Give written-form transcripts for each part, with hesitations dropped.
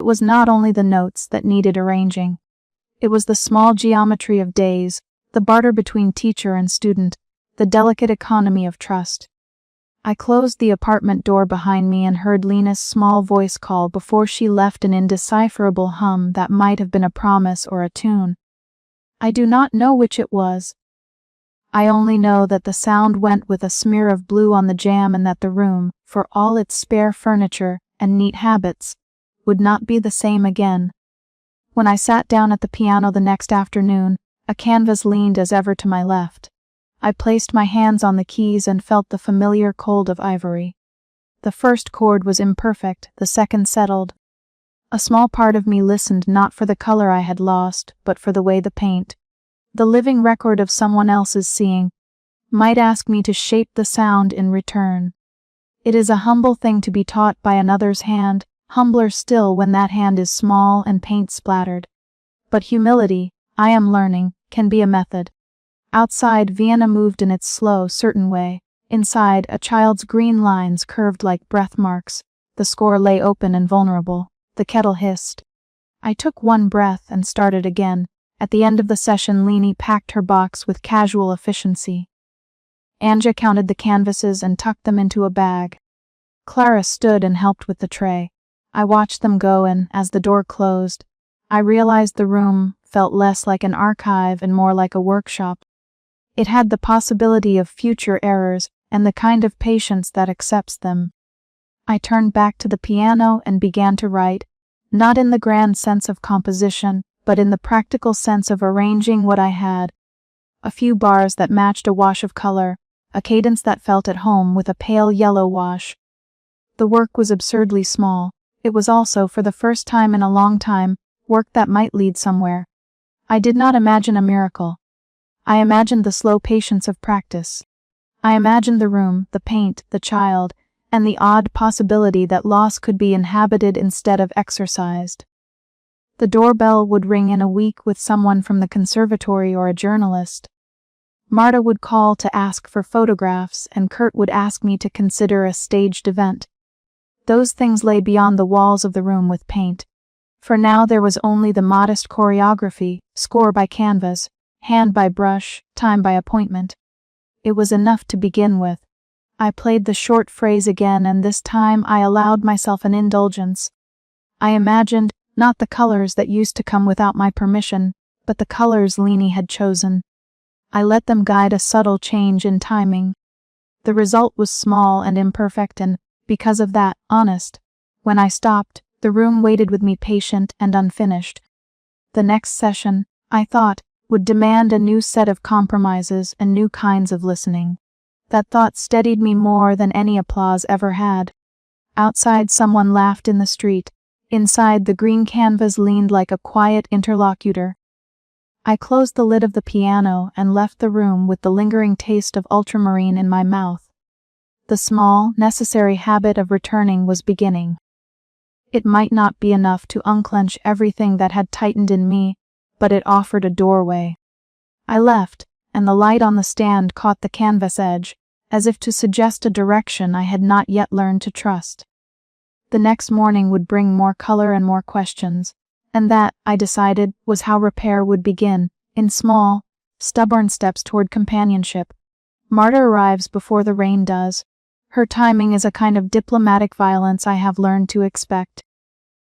was not only the notes that needed arranging. It was the small geometry of days, the barter between teacher and student, the delicate economy of trust. I closed the apartment door behind me and heard Lena's small voice call before she left, an indecipherable hum that might have been a promise or a tune. I do not know which it was. I only know that the sound went with a smear of blue on the jamb, and that the room, for all its spare furniture and neat habits, would not be the same again. When I sat down at the piano the next afternoon, a canvas leaned as ever to my left. I placed my hands on the keys and felt the familiar cold of ivory. The first chord was imperfect, the second settled. A small part of me listened not for the color I had lost, but for the way the paint, the living record of someone else's seeing, might ask me to shape the sound in return. It is a humble thing to be taught by another's hand, humbler still when that hand is small and paint splattered. But humility, I am learning, can be a method. Outside, Vienna moved in its slow, certain way. Inside, a child's green lines curved like breath marks. The score lay open and vulnerable. The kettle hissed. I took one breath and started again. At the end of the session, Leni packed her box with casual efficiency. Anja counted the canvases and tucked them into a bag. Clara stood and helped with the tray. I watched them go, and as the door closed, I realized the room felt less like an archive and more like a workshop. It had the possibility of future errors and the kind of patience that accepts them. I turned back to the piano and began to write, not in the grand sense of composition, but in the practical sense of arranging what I had. A few bars that matched a wash of color, a cadence that felt at home with a pale yellow wash. The work was absurdly small. It was also, for the first time in a long time, work that might lead somewhere. I did not imagine a miracle. I imagined the slow patience of practice. I imagined the room, the paint, the child, and the odd possibility that loss could be inhabited instead of exercised. The doorbell would ring in a week with someone from the conservatory or a journalist. Marta would call to ask for photographs, and Kurt would ask me to consider a staged event. Those things lay beyond the walls of the room with paint. For now there was only the modest choreography, score by canvas, hand by brush, time by appointment. It was enough to begin with. I played the short phrase again, and this time I allowed myself an indulgence. I imagined, not the colors that used to come without my permission, but the colors Leni had chosen. I let them guide a subtle change in timing. The result was small and imperfect and, because of that, honest. When I stopped, the room waited with me, patient and unfinished. The next session, I thought, would demand a new set of compromises and new kinds of listening. That thought steadied me more than any applause ever had. Outside, someone laughed in the street. Inside, the green canvas leaned like a quiet interlocutor. I closed the lid of the piano and left the room with the lingering taste of ultramarine in my mouth. The small, necessary habit of returning was beginning. It might not be enough to unclench everything that had tightened in me, but it offered a doorway. I left, and the light on the stand caught the canvas edge, as if to suggest a direction I had not yet learned to trust. The next morning would bring more color and more questions, and that, I decided, was how repair would begin, in small, stubborn steps toward companionship. Marta arrives before the rain does. Her timing is a kind of diplomatic violence I have learned to expect.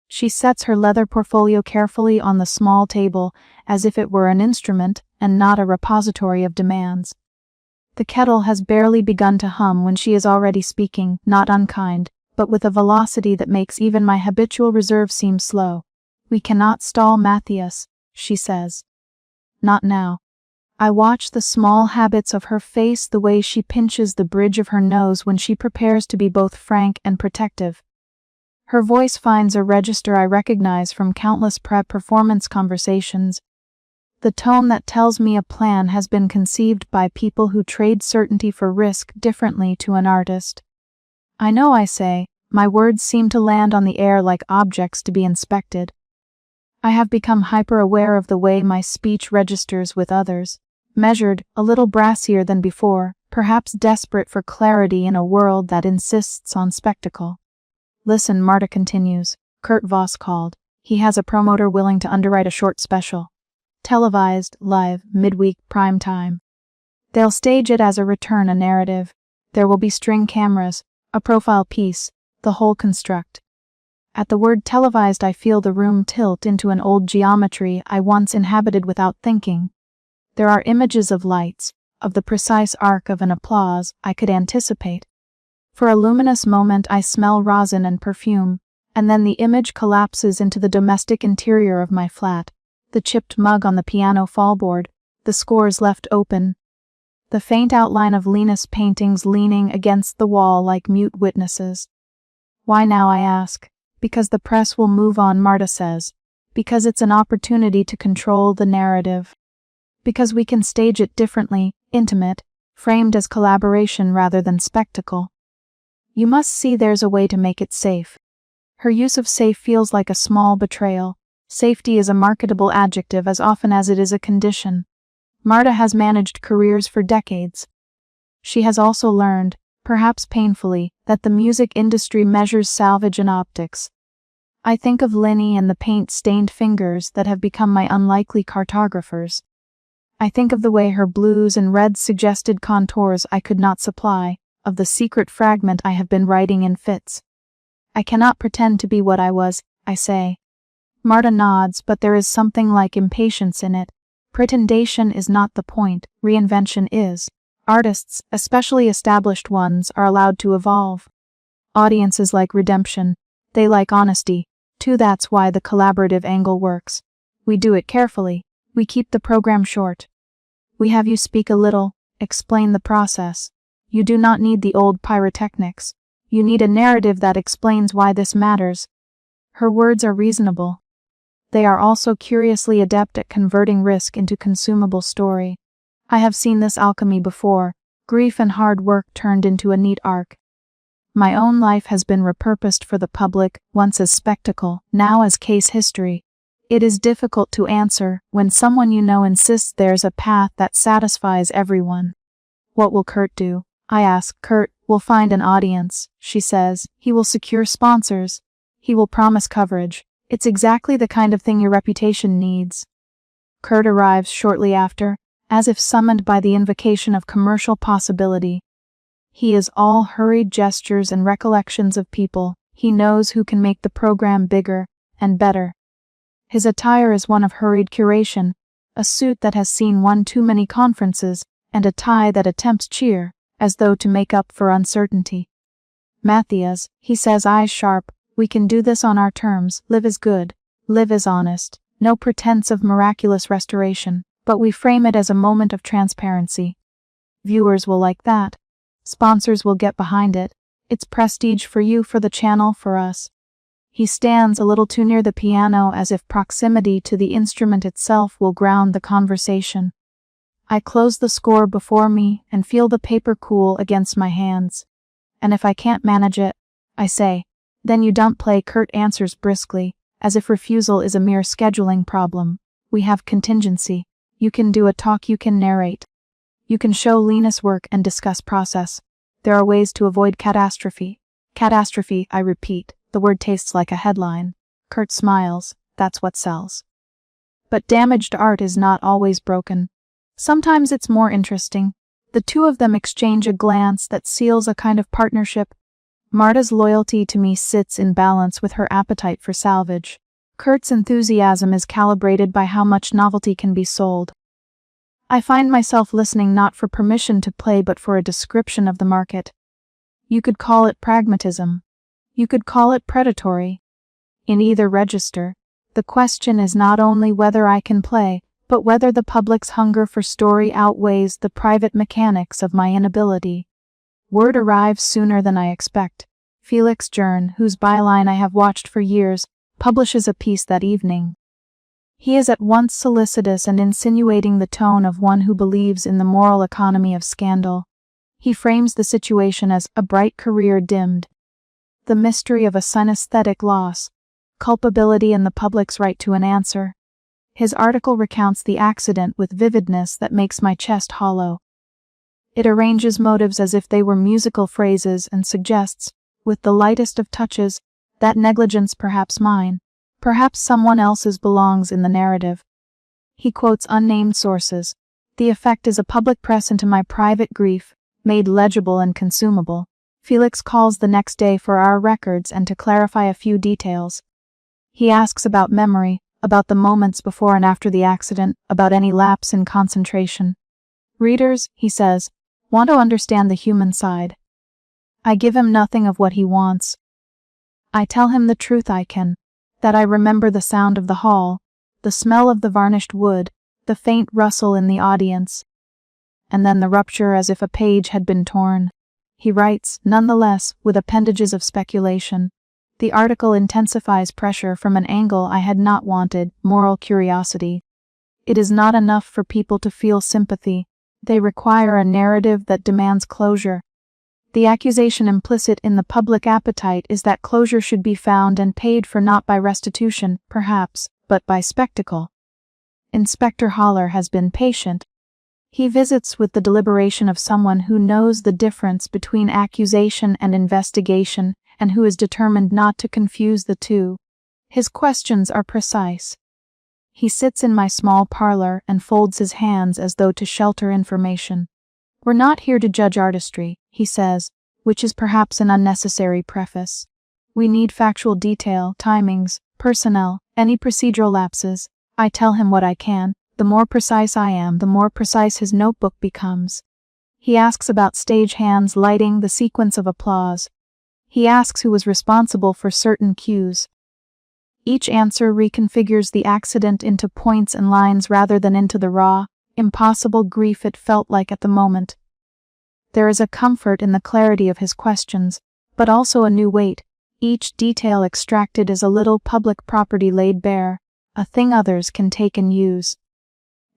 She sets her leather portfolio carefully on the small table, as if it were an instrument and not a repository of demands. The kettle has barely begun to hum when she is already speaking, not unkind, but with a velocity that makes even my habitual reserve seem slow. "We cannot stall Matthias," she says. Not now. I watch the small habits of her face, the way she pinches the bridge of her nose when she prepares to be both frank and protective. Her voice finds a register I recognize from countless performance conversations. The tone that tells me a plan has been conceived by people who trade certainty for risk differently to an artist. I know, I say, my words seem to land on the air like objects to be inspected. I have become hyper-aware of the way my speech registers with others, measured, a little brassier than before, perhaps desperate for clarity in a world that insists on spectacle. "Listen," Marta continues. "Kurt Voss called. He has a promoter willing to underwrite a short special. Televised, live, midweek, prime time. They'll stage it as a return, a narrative. There will be string cameras, a profile piece, the whole construct. At the word televised, I feel the room tilt into an old geometry I once inhabited without thinking. There are images of lights, of the precise arc of an applause I could anticipate. For a luminous moment I smell rosin and perfume, and then the image collapses into the domestic interior of my flat, the chipped mug on the piano fallboard, the scores left open, the faint outline of Lena's paintings leaning against the wall like mute witnesses. Why now, I ask? Because the press will move on, Marta says. Because it's an opportunity to control the narrative. Because we can stage it differently, intimate, framed as collaboration rather than spectacle. You must see there's a way to make it safe. Her use of safe feels like a small betrayal. Safety is a marketable adjective as often as it is a condition. Marta has managed careers for decades. She has also learned, perhaps painfully, that the music industry measures salvage in optics. I think of Linny and the paint-stained fingers that have become my unlikely cartographers. I think of the way her blues and reds suggested contours I could not supply, of the secret fragment I have been writing in fits. I cannot pretend to be what I was, I say. Marta nods, but there is something like impatience in it. Pretendation is not the point, reinvention is. Artists, especially established ones, are allowed to evolve. Audiences like redemption. They like honesty. Too, that's why the collaborative angle works. We do it carefully. We keep the program short. We have you speak a little, explain the process. You do not need the old pyrotechnics. You need a narrative that explains why this matters. Her words are reasonable. They are also curiously adept at converting risk into consumable story. I have seen this alchemy before, grief and hard work turned into a neat arc. My own life has been repurposed for the public, once as spectacle, now as case history. It is difficult to answer when someone you know insists there's a path that satisfies everyone. What will Kurt do? I ask. Kurt will find an audience, she says. He will secure sponsors. He will promise coverage. It's exactly the kind of thing your reputation needs. Kurt arrives shortly after, as if summoned by the invocation of commercial possibility. He is all hurried gestures and recollections of people. He knows who can make the program bigger and better. His attire is one of hurried curation, a suit that has seen one too many conferences, and a tie that attempts cheer, as though to make up for uncertainty. Matthias, he says, eyes sharp, we can do this on our terms. Live is good, live is honest, no pretense of miraculous restoration, but we frame it as a moment of transparency. Viewers will like that. Sponsors will get behind it. It's prestige for you, for the channel, for us. He stands a little too near the piano, as if proximity to the instrument itself will ground the conversation. I close the score before me and feel the paper cool against my hands. And if I can't manage it, I say, then you don't play. Kurt answers briskly, as if refusal is a mere scheduling problem. We have contingency. You can do a talk, you can narrate. You can show Lena's work and discuss process. There are ways to avoid catastrophe. Catastrophe, I repeat, the word tastes like a headline. Kurt smiles, that's what sells. But damaged art is not always broken. Sometimes it's more interesting. The two of them exchange a glance that seals a kind of partnership. Marta's loyalty to me sits in balance with her appetite for salvage. Kurt's enthusiasm is calibrated by how much novelty can be sold. I find myself listening not for permission to play but for a description of the market. You could call it pragmatism. You could call it predatory. In either register, the question is not only whether I can play, but whether the public's hunger for story outweighs the private mechanics of my inability. Word arrives sooner than I expect. Felix Jern, whose byline I have watched for years, publishes a piece that evening. He is at once solicitous and insinuating the tone of one who believes in the moral economy of scandal. He frames the situation as a bright career dimmed, the mystery of a synesthetic loss, culpability and the public's right to an answer. His article recounts the accident with vividness that makes my chest hollow. It arranges motives as if they were musical phrases and suggests, with the lightest of touches, that negligence perhaps mine, Perhaps someone else's belongs in the narrative. He quotes unnamed sources. The effect is a public press into my private grief, made legible and consumable. Felix calls the next day for our records and to clarify a few details. He asks about memory, about the moments before and after the accident, about any lapse in concentration. Readers, he says, want to understand the human side. I give him nothing of what he wants. I tell him the truth I can, that I remember the sound of the hall, the smell of the varnished wood, the faint rustle in the audience, and then the rupture as if a page had been torn. He writes, nonetheless, with appendages of speculation. The article intensifies pressure from an angle I had not wanted, moral curiosity. It is not enough for people to feel sympathy. They require a narrative that demands closure. The accusation implicit in the public appetite is that closure should be found and paid for not by restitution, perhaps, but by spectacle. Inspector Haller has been patient. He visits with the deliberation of someone who knows the difference between accusation and investigation and who is determined not to confuse the two. His questions are precise. He sits in my small parlor and folds his hands as though to shelter information. We're not here to judge artistry, he says, which is perhaps an unnecessary preface. We need factual detail, timings, personnel, any procedural lapses. I tell him what I can. The more precise I am, the more precise his notebook becomes. He asks about stage hands, lighting, the sequence of applause. He asks who was responsible for certain cues. Each answer reconfigures the accident into points and lines rather than into the raw, impossible grief it felt like at the moment. There is a comfort in the clarity of his questions, but also a new weight. Each detail extracted is a little public property laid bare, a thing others can take and use.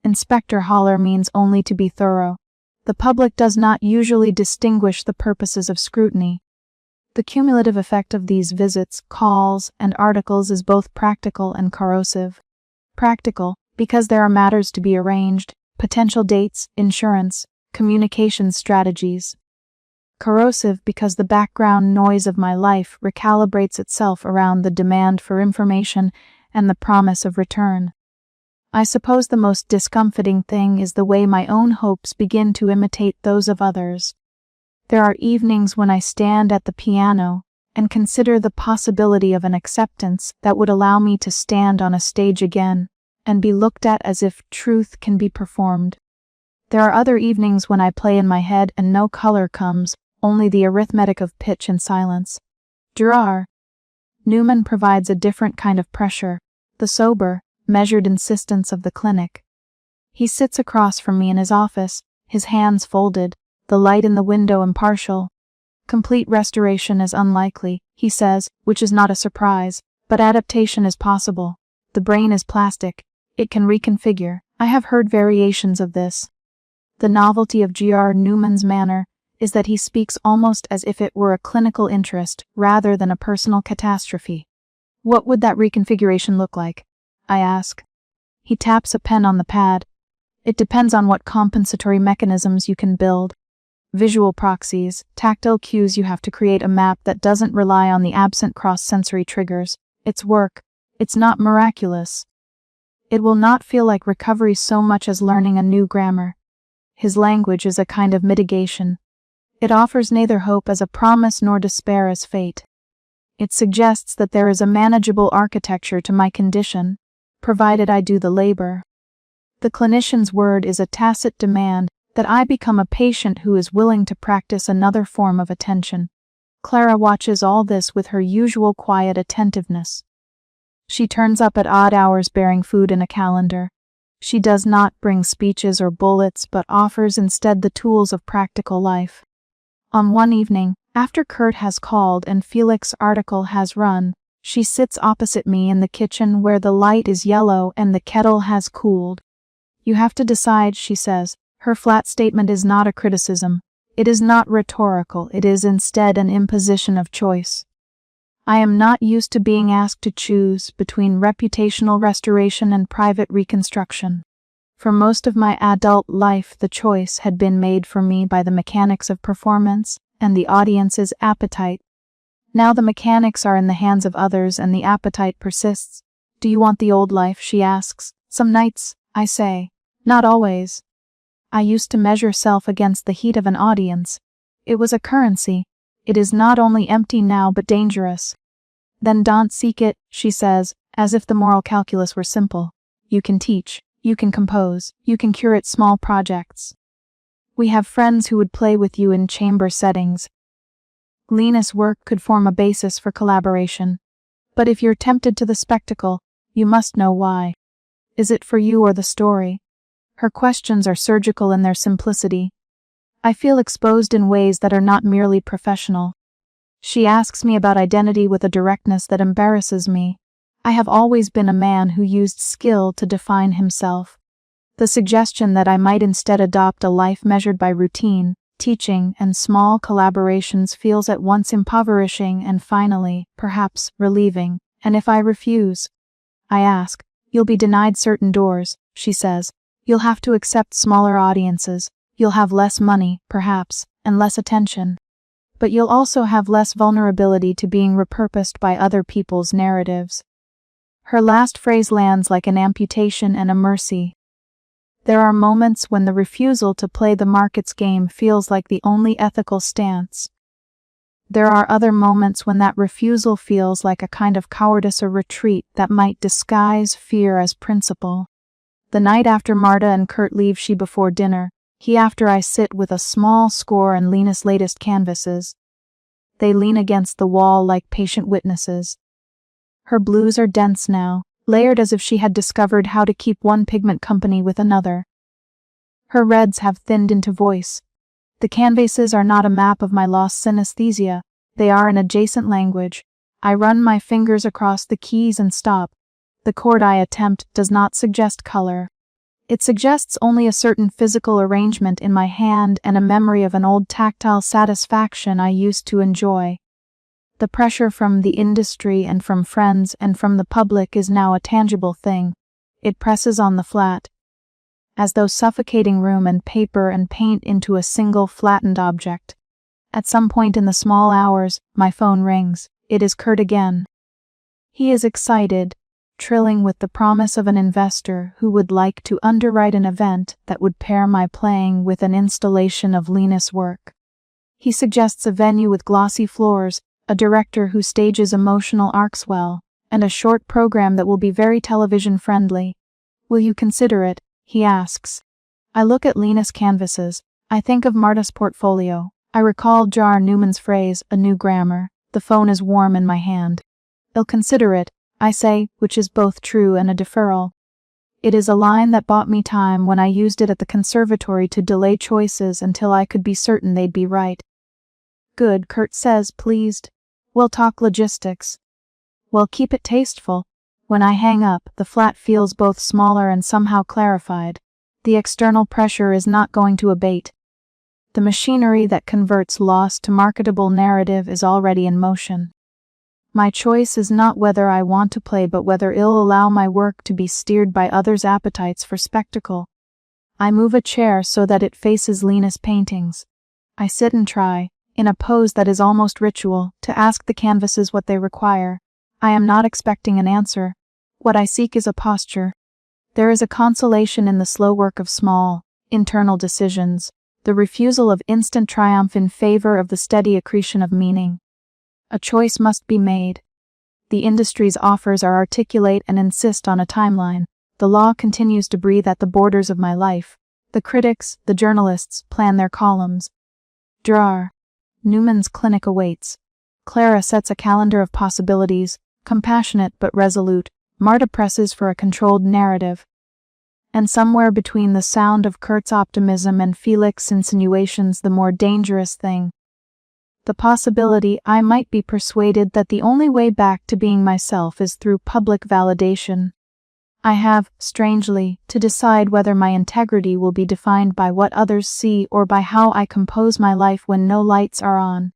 Inspector Haller means only to be thorough. The public does not usually distinguish the purposes of scrutiny. The cumulative effect of these visits, calls, and articles is both practical and corrosive. Practical, because there are matters to be arranged, potential dates, insurance, communication strategies. Corrosive because the background noise of my life recalibrates itself around the demand for information and the promise of return. I suppose the most discomfiting thing is the way my own hopes begin to imitate those of others. There are evenings when I stand at the piano and consider the possibility of an acceptance that would allow me to stand on a stage again and be looked at as if truth can be performed. There are other evenings when I play in my head and no color comes, only the arithmetic of pitch and silence. Gerard Newman provides a different kind of pressure, the sober, measured insistence of the clinic. He sits across from me in his office, his hands folded, the light in the window impartial. Complete restoration is unlikely, he says, which is not a surprise, but adaptation is possible. The brain is plastic. It can reconfigure. I have heard variations of this. The novelty of G.R. Newman's manner is that he speaks almost as if it were a clinical interest rather than a personal catastrophe. What would that reconfiguration look like? I ask. He taps a pen on the pad. It depends on what compensatory mechanisms you can build. Visual proxies, tactile cues. You have to create a map that doesn't rely on the absent cross-sensory triggers. It's work. It's not miraculous. It will not feel like recovery so much as learning a new grammar. His language is a kind of mitigation. It offers neither hope as a promise nor despair as fate. It suggests that there is a manageable architecture to my condition, provided I do the labor. The clinician's word is a tacit demand that I become a patient who is willing to practice another form of attention. Clara watches all this with her usual quiet attentiveness. She turns up at odd hours bearing food in a calendar. She does not bring speeches or bullets but offers instead the tools of practical life. On one evening, after Kurt has called and Felix's article has run, she sits opposite me in the kitchen where the light is yellow and the kettle has cooled. You have to decide, she says. Her flat statement is not a criticism. It is not rhetorical. It is instead an imposition of choice. I am not used to being asked to choose between reputational restoration and private reconstruction. For most of my adult life, the choice had been made for me by the mechanics of performance and the audience's appetite. Now the mechanics are in the hands of others and the appetite persists. Do you want the old life, she asks. Some nights, I say. Not always. I used to measure self against the heat of an audience. It was a currency. It is not only empty now but dangerous. Then don't seek it, she says, as if the moral calculus were simple. You can teach, you can compose, you can curate small projects. We have friends who would play with you in chamber settings. Lena's work could form a basis for collaboration. But if you're tempted to the spectacle, you must know why. Is it for you or the story? Her questions are surgical in their simplicity. I feel exposed in ways that are not merely professional. She asks me about identity with a directness that embarrasses me. I have always been a man who used skill to define himself. The suggestion that I might instead adopt a life measured by routine, teaching, and small collaborations feels at once impoverishing and finally, perhaps, relieving. And if I refuse? I ask. You'll be denied certain doors, she says. You'll have to accept smaller audiences. You'll have less money, perhaps, and less attention. But you'll also have less vulnerability to being repurposed by other people's narratives. Her last phrase lands like an amputation and a mercy. There are moments when the refusal to play the market's game feels like the only ethical stance. There are other moments when that refusal feels like a kind of cowardice or retreat that might disguise fear as principle. The night after Marta and Kurt leave she before dinner, he after I sit with a small score and Lena's latest canvases. They lean against the wall like patient witnesses. Her blues are dense now, layered as if she had discovered how to keep one pigment company with another. Her reds have thinned into voice. The canvases are not a map of my lost synesthesia, they are an adjacent language. I run my fingers across the keys and stop. The chord I attempt does not suggest color. It suggests only a certain physical arrangement in my hand and a memory of an old tactile satisfaction I used to enjoy. The pressure from the industry and from friends and from the public is now a tangible thing. It presses on the flat, as though suffocating room and paper and paint into a single flattened object. At some point in the small hours, my phone rings. It is Kurt again. He is excited, trilling with the promise of an investor who would like to underwrite an event that would pair my playing with an installation of Lena's work. He suggests a venue with glossy floors, a director who stages emotional arcs well, and a short program that will be very television-friendly. Will you consider it? He asks. I look at Lena's canvases. I think of Marta's portfolio. I recall Jar Newman's phrase, a new grammar. The phone is warm in my hand. I'll consider it, I say, which is both true and a deferral. It is a line that bought me time when I used it at the conservatory to delay choices until I could be certain they'd be right. Good, Kurt says, pleased. We'll talk logistics. Well, keep it tasteful. When I hang up, the flat feels both smaller and somehow clarified. The external pressure is not going to abate. The machinery that converts loss to marketable narrative is already in motion. My choice is not whether I want to play but whether it'll allow my work to be steered by others' appetites for spectacle. I move a chair so that it faces Lena's paintings. I sit and try, in a pose that is almost ritual, to ask the canvases what they require. I am not expecting an answer. What I seek is a posture. There is a consolation in the slow work of small, internal decisions, the refusal of instant triumph in favor of the steady accretion of meaning. A choice must be made. The industry's offers are articulate and insist on a timeline. The law continues to breathe at the borders of my life. The critics, the journalists, plan their columns. Drar. Newman's clinic awaits. Clara sets a calendar of possibilities, compassionate but resolute. Marta presses for a controlled narrative. And somewhere between the sound of Kurt's optimism and Felix's insinuations, the more dangerous thing. The possibility I might be persuaded that the only way back to being myself is through public validation. I have, strangely, to decide whether my integrity will be defined by what others see or by how I compose my life when no lights are on.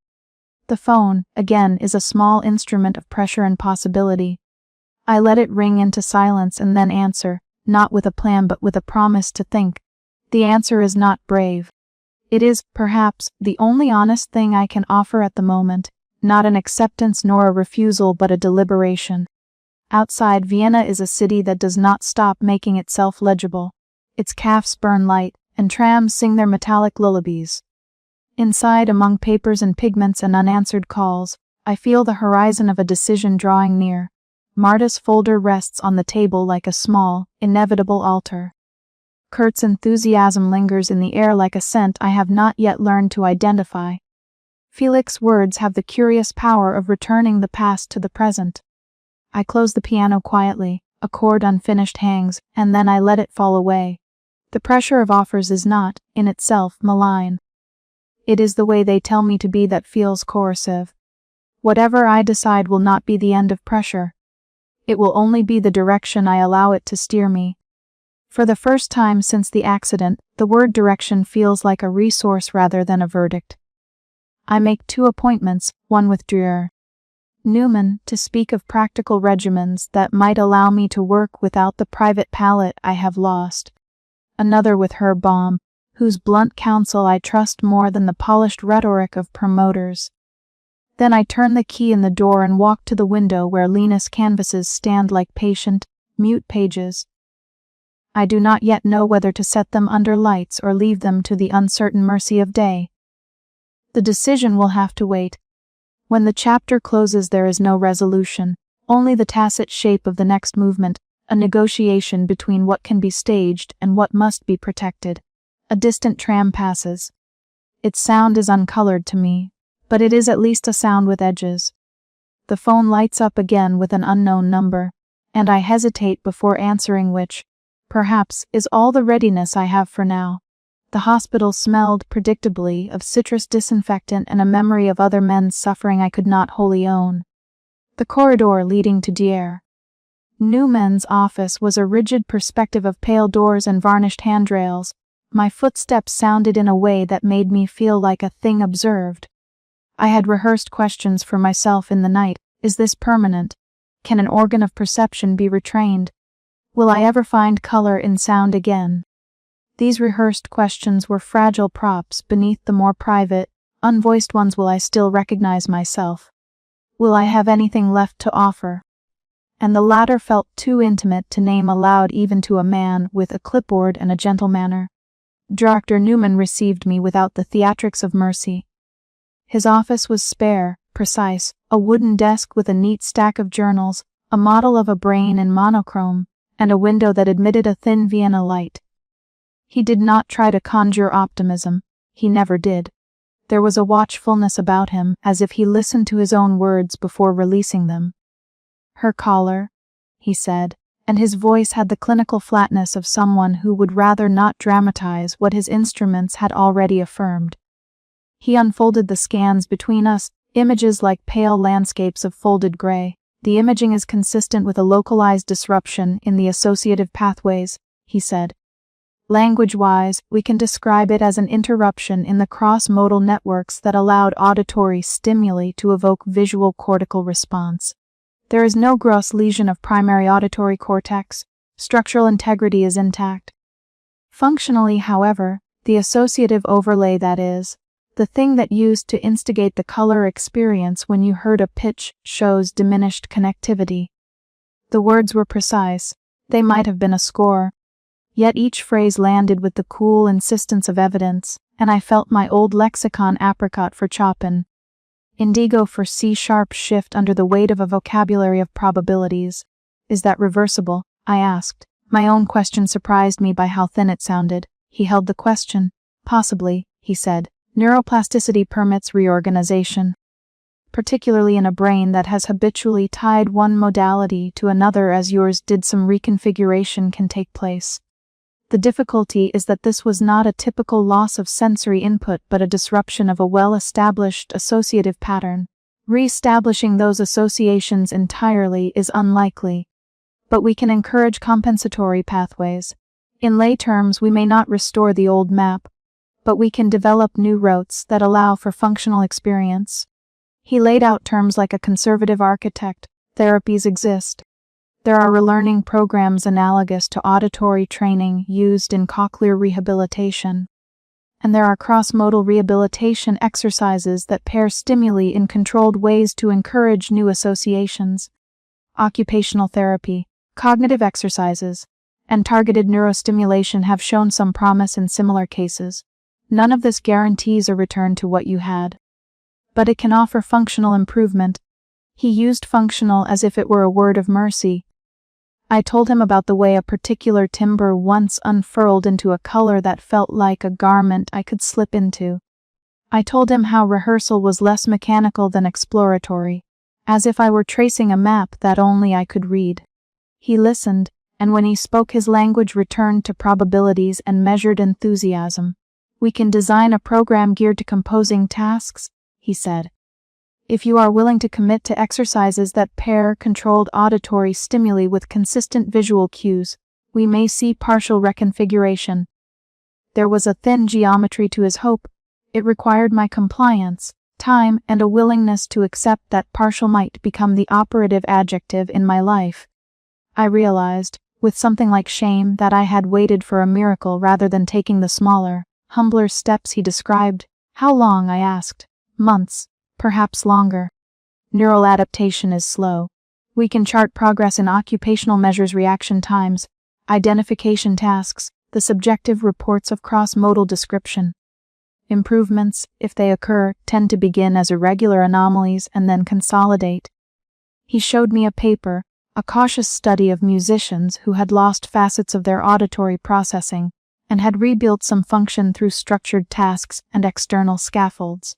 The phone, again, is a small instrument of pressure and possibility. I let it ring into silence and then answer, not with a plan but with a promise to think. The answer is not brave. It is, perhaps, the only honest thing I can offer at the moment, not an acceptance nor a refusal but a deliberation. Outside, Vienna is a city that does not stop making itself legible. Its cafes burn light, and trams sing their metallic lullabies. Inside, among papers and pigments and unanswered calls, I feel the horizon of a decision drawing near. Marta's folder rests on the table like a small, inevitable altar. Kurt's enthusiasm lingers in the air like a scent I have not yet learned to identify. Felix's words have the curious power of returning the past to the present. I close the piano quietly, a chord unfinished hangs, and then I let it fall away. The pressure of offers is not, in itself, malign. It is the way they tell me to be that feels coercive. Whatever I decide will not be the end of pressure. It will only be the direction I allow it to steer me. For the first time since the accident, the word direction feels like a resource rather than a verdict. I make 2 appointments, one with Dr. Newman, to speak of practical regimens that might allow me to work without the private palate I have lost. Another with Herr Baum, whose blunt counsel I trust more than the polished rhetoric of promoters. Then I turn the key in the door and walk to the window where Lena's canvases stand like patient, mute pages. I do not yet know whether to set them under lights or leave them to the uncertain mercy of day. The decision will have to wait. When the chapter closes, there is no resolution, only the tacit shape of the next movement, a negotiation between what can be staged and what must be protected. A distant tram passes. Its sound is uncolored to me, but it is at least a sound with edges. The phone lights up again with an unknown number, and I hesitate before answering, which, perhaps, is all the readiness I have for now. The hospital smelled, predictably, of citrus disinfectant and a memory of other men's suffering I could not wholly own. The corridor leading to Dr. Newman's office was a rigid perspective of pale doors and varnished handrails. My footsteps sounded in a way that made me feel like a thing observed. I had rehearsed questions for myself in the night. Is this permanent? Can an organ of perception be retrained? Will I ever find color in sound again? These rehearsed questions were fragile props beneath the more private, unvoiced ones. Will I still recognize myself? Will I have anything left to offer? And the latter felt too intimate to name aloud even to a man with a clipboard and a gentle manner. Dr. Newman received me without the theatrics of mercy. His office was spare, precise, a wooden desk with a neat stack of journals, a model of a brain in monochrome, and a window that admitted a thin Vienna light. He did not try to conjure optimism. He never did. There was a watchfulness about him, as if he listened to his own words before releasing them. "Her caller," he said, and his voice had the clinical flatness of someone who would rather not dramatize what his instruments had already affirmed. He unfolded the scans between us, images like pale landscapes of folded gray. "The imaging is consistent with a localized disruption in the associative pathways," he said. "Language-wise, we can describe it as an interruption in the cross-modal networks that allowed auditory stimuli to evoke visual cortical response. There is no gross lesion of primary auditory cortex. Structural integrity is intact. Functionally, however, the associative overlay, that is, the thing that used to instigate the color experience when you heard a pitch, shows diminished connectivity." The words were precise. They might have been a score. Yet each phrase landed with the cool insistence of evidence, and I felt my old lexicon apricot for Chopin, indigo for C-sharp shift under the weight of a vocabulary of probabilities. "Is that reversible?" I asked. My own question surprised me by how thin it sounded. He held the question. "Possibly," he said. "Neuroplasticity permits reorganization. Particularly in a brain that has habitually tied one modality to another as yours did. Some reconfiguration can take place. The difficulty is that this was not a typical loss of sensory input but a disruption of a well-established associative pattern. Re-establishing those associations entirely is unlikely, but we can encourage compensatory pathways. In lay terms, we may not restore the old map, but we can develop new routes that allow for functional experience." He laid out terms like a conservative architect. "Therapies exist. There are relearning programs analogous to auditory training used in cochlear rehabilitation. And there are cross-modal rehabilitation exercises that pair stimuli in controlled ways to encourage new associations. occupational therapy, cognitive exercises, and targeted neurostimulation have shown some promise in similar cases. None of this guarantees a return to what you had, but it can offer functional improvement. He used functional as if it were a word of mercy. I told him about the way a particular timber once unfurled into a color that felt like a garment I could slip into. I told him how rehearsal was less mechanical than exploratory, as if I were tracing a map that only I could read. He listened, and when he spoke his language returned to probabilities and measured enthusiasm. "We can design a program geared to composing tasks," he said. "If you are willing to commit to exercises that pair controlled auditory stimuli with consistent visual cues, we may see partial reconfiguration." There was a thin geometry to his hope. It required my compliance, time, and a willingness to accept that partial might become the operative adjective in my life. I realized, with something like shame, that I had waited for a miracle rather than taking the smaller, humbler steps he described. "How long?" I asked. "Months, perhaps longer. Neural adaptation is slow. We can chart progress in occupational measures, reaction times, identification tasks, the subjective reports of cross-modal description. Improvements, if they occur, tend to begin as irregular anomalies and then consolidate." He showed me a paper, a cautious study of musicians who had lost facets of their auditory processing and had rebuilt some function through structured tasks and external scaffolds.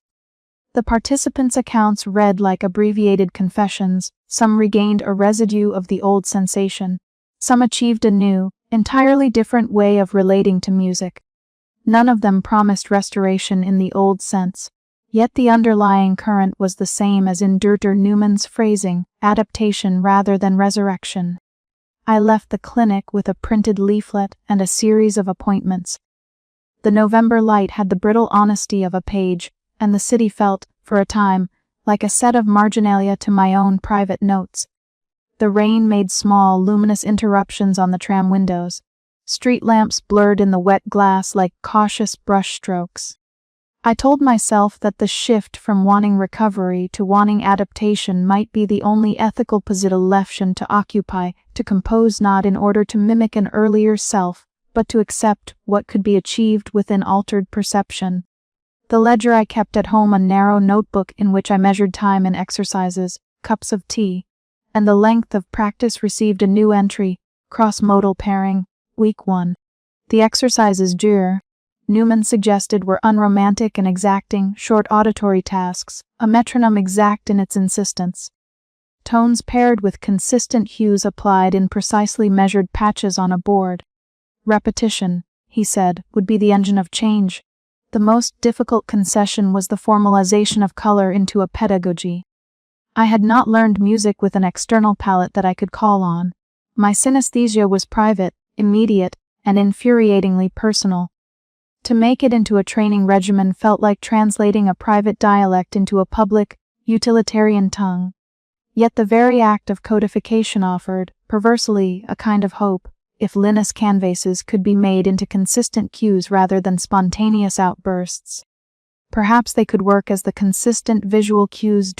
The participants' accounts read like abbreviated confessions. Some regained a residue of the old sensation. Some achieved a new, entirely different way of relating to music. None of them promised restoration in the old sense, yet the underlying current was the same as in Dr. Newman's phrasing, adaptation rather than resurrection. I left the clinic with a printed leaflet and a series of appointments. The November light had the brittle honesty of a page, and the city felt, for a time, like a set of marginalia to my own private notes. The rain made small, luminous interruptions on the tram windows. Street lamps blurred in the wet glass like cautious brushstrokes. I told myself that the shift from wanting recovery to wanting adaptation might be the only ethical position to occupy, to compose not in order to mimic an earlier self, but to accept what could be achieved within altered perception. The ledger I kept at home, a narrow notebook in which I measured time in exercises, cups of tea, and the length of practice, received a new entry, cross-modal pairing, Week 1. The exercises Newman suggested were unromantic and exacting, short auditory tasks, a metronome exact in its insistence. Tones paired with consistent hues applied in precisely measured patches on a board. Repetition, he said, would be the engine of change. The most difficult concession was the formalization of color into a pedagogy. I had not learned music with an external palette that I could call on. My synesthesia was private, immediate, and infuriatingly personal. To make it into a training regimen felt like translating a private dialect into a public, utilitarian tongue. Yet the very act of codification offered, perversely, a kind of hope, if Linus canvases could be made into consistent cues rather than spontaneous outbursts. Perhaps they could work as the consistent visual cues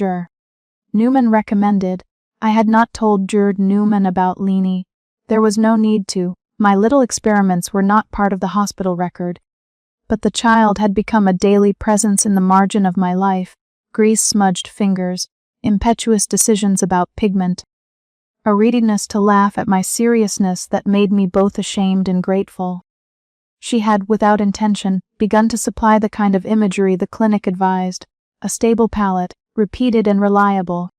Newman recommended. I had not told Newman about Leanie. There was no need to. My little experiments were not part of the hospital record. But the child had become a daily presence in the margin of my life, grease-smudged fingers, impetuous decisions about pigment, a readiness to laugh at my seriousness that made me both ashamed and grateful. She had, without intention, begun to supply the kind of imagery the clinic advised, a stable palette, repeated and reliable,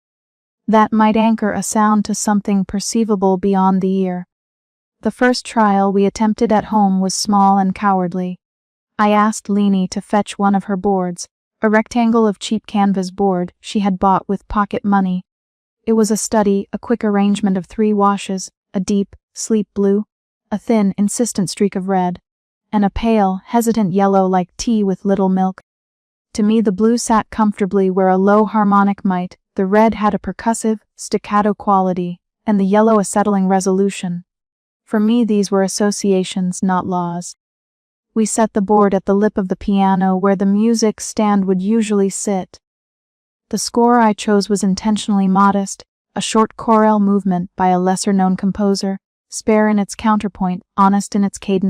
that might anchor a sound to something perceivable beyond the ear. The first trial we attempted at home was small and cowardly. I asked Leanie to fetch one of her boards, a rectangle of cheap canvas board she had bought with pocket money. It was a study, a quick arrangement of 3 washes, a deep, sleep blue, a thin, insistent streak of red, and a pale, hesitant yellow like tea with little milk. To me the blue sat comfortably where a low harmonic might, the red had a percussive, staccato quality, and the yellow a settling resolution. For me these were associations, not laws. We set the board at the lip of the piano where the music stand would usually sit. The score I chose was intentionally modest, a short chorale movement by a lesser-known composer, spare in its counterpoint, honest in its cadence.